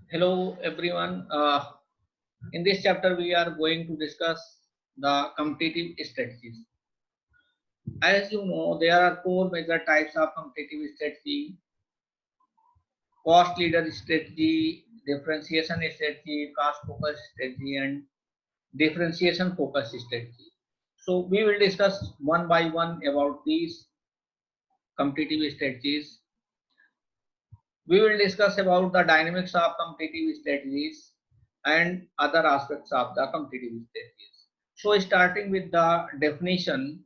Hello everyone. In this chapter, we are going to discuss the competitive strategies. As you know, there are four major types of competitive strategy: cost leader strategy, differentiation strategy, cost focus strategy, and differentiation focus strategy. So we will discuss one by one about these competitive strategies. We will discuss about the dynamics of competitive strategies and other aspects of the competitive strategies. So starting with the definition,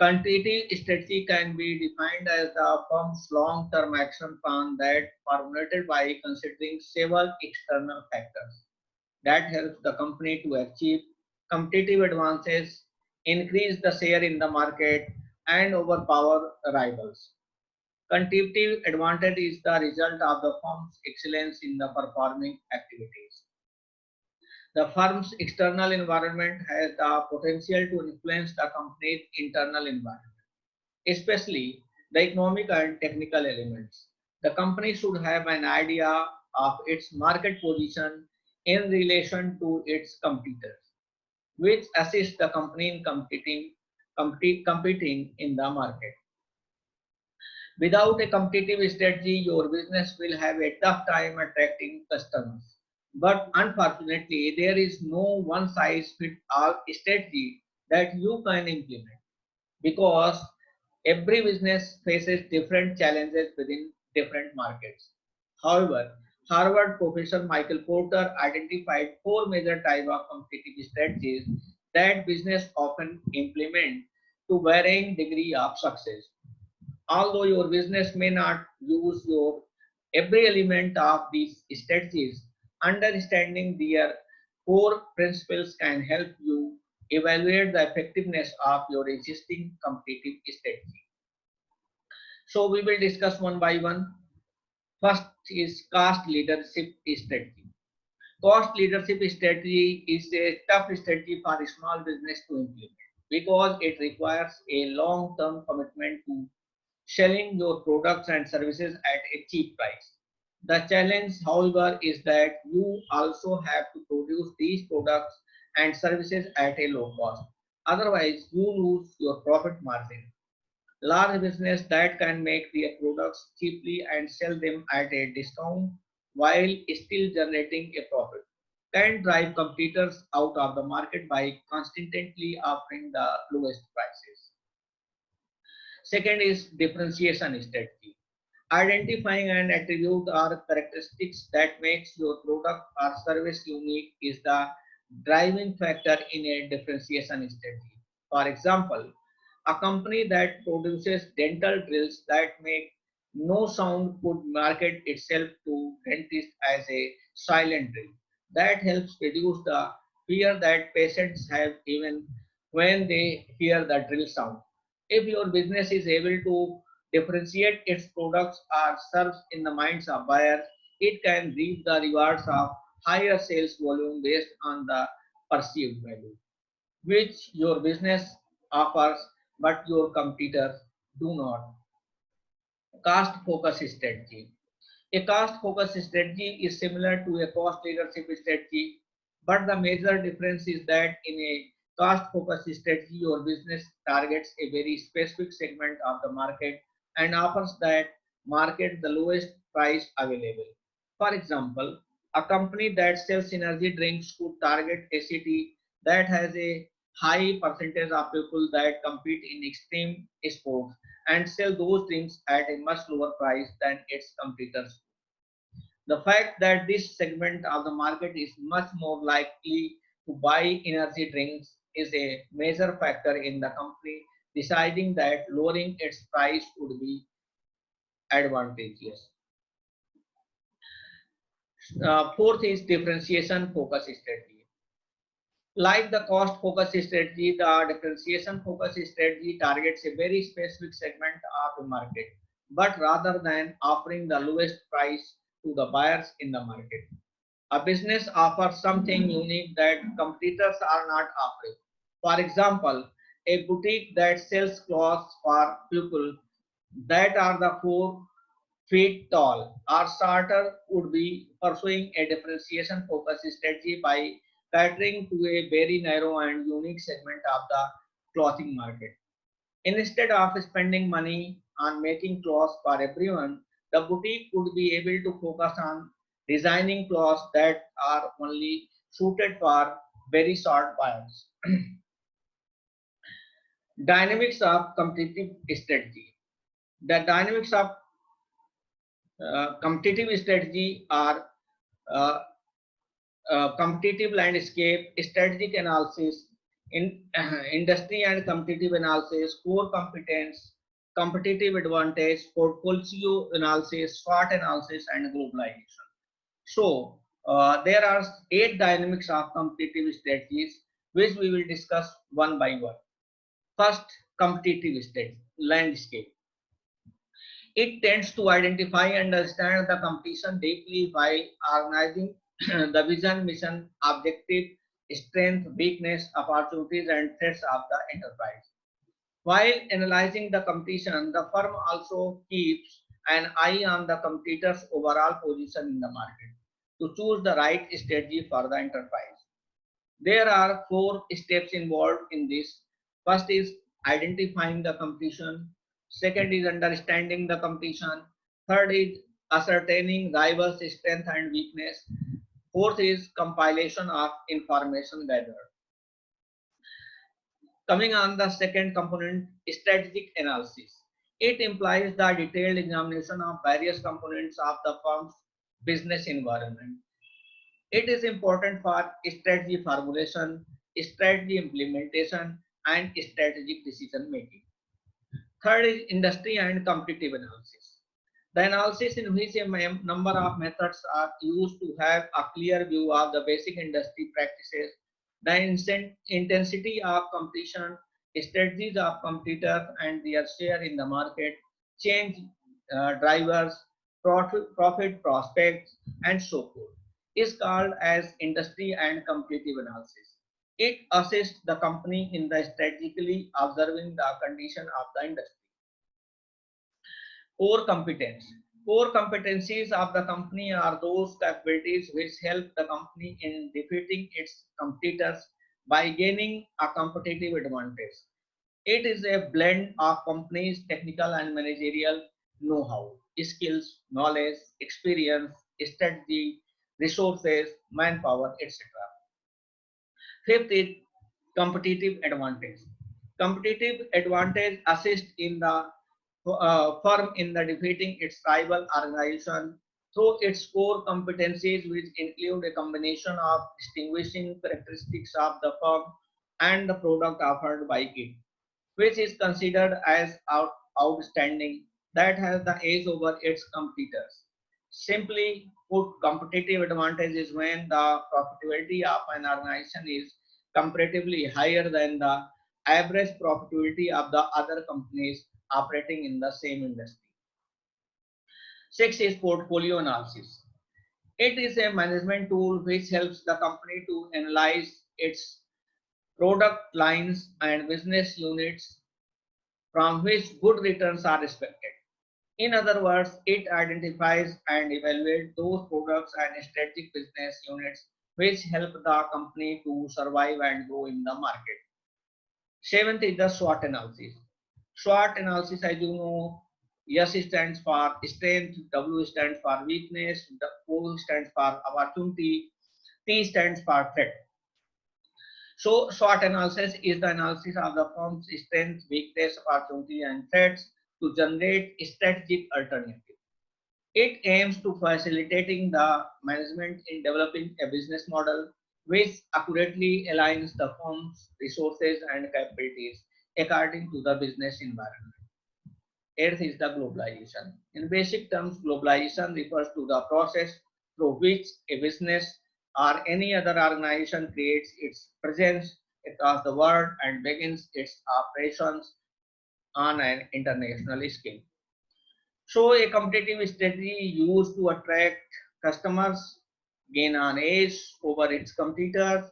competitive strategy can be defined as the firm's long-term action plan that formulated by considering several external factors that helps the company to achieve competitive advances, increase the share in the market, and overpower rivals. Competitive advantage is the result of the firm's excellence in the performing activities. The firm's external environment has the potential to influence the company's internal environment, especially the economic and technical elements. The company should have an idea of its market position in relation to its competitors, which assists the company in competing in the market. Without a competitive strategy, your business will have a tough time attracting customers. But unfortunately, there is no one size fits all strategy that you can implement because every business faces different challenges within different markets. However, Harvard professor Michael Porter identified four major types of competitive strategies that business often implement to varying degree of success. Although your business may not use your every element of these strategies, understanding their core principles can help you evaluate the effectiveness of your existing competitive strategy. So we will discuss one by one. First is cost leadership strategy. Cost leadership strategy is a tough strategy for a small business to implement because it requires a long-term commitment to selling your products and services at a cheap price. The challenge, however, is that you also have to produce these products and services at a low cost. Otherwise, you lose your profit margin. Large business that can make their products cheaply and sell them at a discount while still generating a profit can drive competitors out of the market by constantly offering the lowest prices. Second is differentiation strategy. Identifying an attribute or characteristics that makes your product or service unique is the driving factor in a differentiation strategy. For example, a company that produces dental drills that make no sound could market itself to dentists as a silent drill. That helps reduce the fear that patients have even when they hear the drill sound. If your business is able to differentiate its products or serves in the minds of buyers, it can reap the rewards of higher sales volume based on the perceived value, which your business offers but your competitors do not. Cost focus strategy. A cost focus strategy is similar to a cost leadership strategy, but the major difference is that in a cost focus strategy, your business targets a very specific segment of the market and offers that market the lowest price available. For example, a company that sells energy drinks could target a city that has a high percentage of people that compete in extreme sports and sell those drinks at a much lower price than its competitors. The fact that this segment of the market is much more likely to buy energy drinks is a major factor in the company deciding that lowering its price would be advantageous. Fourth is differentiation focus strategy. Like the cost focus strategy, the differentiation focus strategy targets a very specific segment of the market, but rather than offering the lowest price to the buyers in the market. A business offers something unique that competitors are not offering. For example, a boutique that sells clothes for people that are the poor feet tall. Our starter would be pursuing a differentiation focused strategy by catering to a very narrow and unique segment of the clothing market. Instead of spending money on making clothes for everyone, the boutique would be able to focus on designing clothes that are only suited for very short buyers. Dynamics of competitive strategy. The dynamics of competitive strategy are uh, competitive landscape, strategic analysis, industry and competitive analysis, core competence, competitive advantage, portfolio analysis, SWOT analysis, and globalization. So, there are 8 dynamics of competitive strategies, which we will discuss one by one. First, competitive state, landscape. It tends to identify and understand the competition deeply by organizing the vision, mission, objective, strength, weakness, opportunities, and threats of the enterprise. While analyzing the competition, the firm also keeps an eye on the competitor's overall position in the market to choose the right strategy for the enterprise. There are 4 steps involved in this. First is identifying the competition. Second is understanding the competition. Third is ascertaining rivals' strength and weakness. Fourth is compilation of information gathered. Coming on the second component, strategic analysis. It implies the detailed examination of various components of the firm's business environment. It is important for strategy formulation, strategy implementation, and strategic decision making. Third is industry and competitive analysis. The analysis in which a number of methods are used to have a clear view of the basic industry practices, the intensity of competition, strategies of competitors and their share in the market, change drivers, profit prospects, and so forth, is called as industry and competitive analysis. It assists the company in the strategically observing the condition of the industry. Core competence. Core competencies of the company are those capabilities which help the company in defeating its competitors by gaining a competitive advantage. It is a blend of company's technical and managerial know-how, skills, knowledge, experience, strategy, resources, manpower, etc. Fifth is competitive advantage. Competitive advantage assists in the firm in the defeating its rival organization through its core competencies, which include a combination of distinguishing characteristics of the firm and the product offered by it, which is considered as outstanding, that has the edge over its competitors. Simply put, competitive advantage is when the profitability of an organization is comparatively higher than the average profitability of the other companies operating in the same industry. Six is portfolio analysis. It is a management tool which helps the company to analyze its product lines and business units from which good returns are expected. In other words, it identifies and evaluates those products and strategic business units which help the company to survive and grow in the market. Seventh is the SWOT analysis. SWOT analysis, as you know, S stands for strength, W stands for weakness, O stands for opportunity, T stands for threat. So, SWOT analysis is the analysis of the firm's strengths, weakness, opportunity, and threats to generate strategic alternatives. It aims to facilitating the management in developing a business model which accurately aligns the firm's resources and capabilities according to the business environment. Eighth is the globalization. In basic terms, globalization refers to the process through which a business or any other organization creates its presence across the world and begins its operations on an international scale. So, a competitive strategy used to attract customers, gain an edge over its competitors,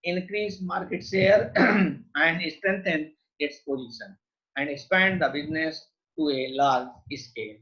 increase market share, and strengthen its position, and expand the business to a large scale.